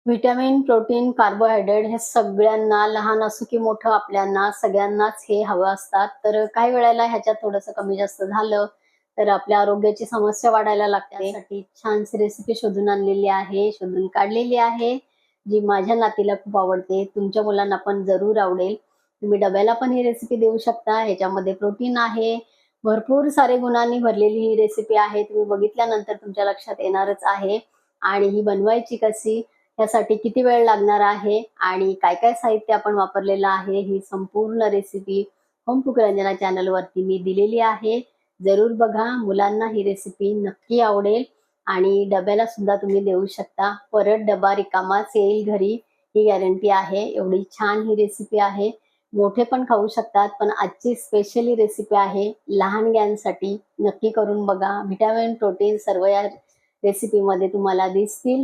Vitamin, protein, carbohydrate हे सगळ्यांना लहान असो की मोठं आपल्याला सगळ्यांनाच हे हवं असतात. तर काही वेळेला ह्याच्यात थोडंसं कमी जास्त झालं तर आपल्या आरोग्याची समस्या वाढायला लागते. त्यासाठी छानशी रेसिपी शोधून आणलेली आहे, शोधून काढलेली आहे, जी माझ्या नातीला खूप आवडते. तुमच्या मुलांना पण जरूर आवडेल. तुम्ही डब्याला पण ही रेसिपी देऊ शकता. ह्याच्यामध्ये प्रोटीन आहे, भरपूर सारे गुणांनी भरलेली ही रेसिपी आहे. तुम्ही बघितल्यानंतर तुमच्या लक्षात येणारच आहे. आणि ही बनवायची कशी, यासाठी किती वेळ लागणार आहे आणि काय काय साहित्य आपण वापरलेलं आहे, ही संपूर्ण रेसिपी होम कुक रंजना चॅनलवरती मी दिलेली आहे. जरूर बघा, मुलांना ही रेसिपी नक्की आवडेल आणि डब्याला सुद्धा तुम्ही देऊ शकता. परत डबा रिकामाच येईल घरी, ही गॅरंटी आहे. एवढी छान ही रेसिपी आहे. मोठे पण खाऊ शकतात, पण आजची स्पेशली रेसिपी आहे लहान गॅनसाठी. नक्की करून बघा. व्हिटॅमिन, प्रोटीन सर्व या रेसिपीमध्ये तुम्हाला दिसतील.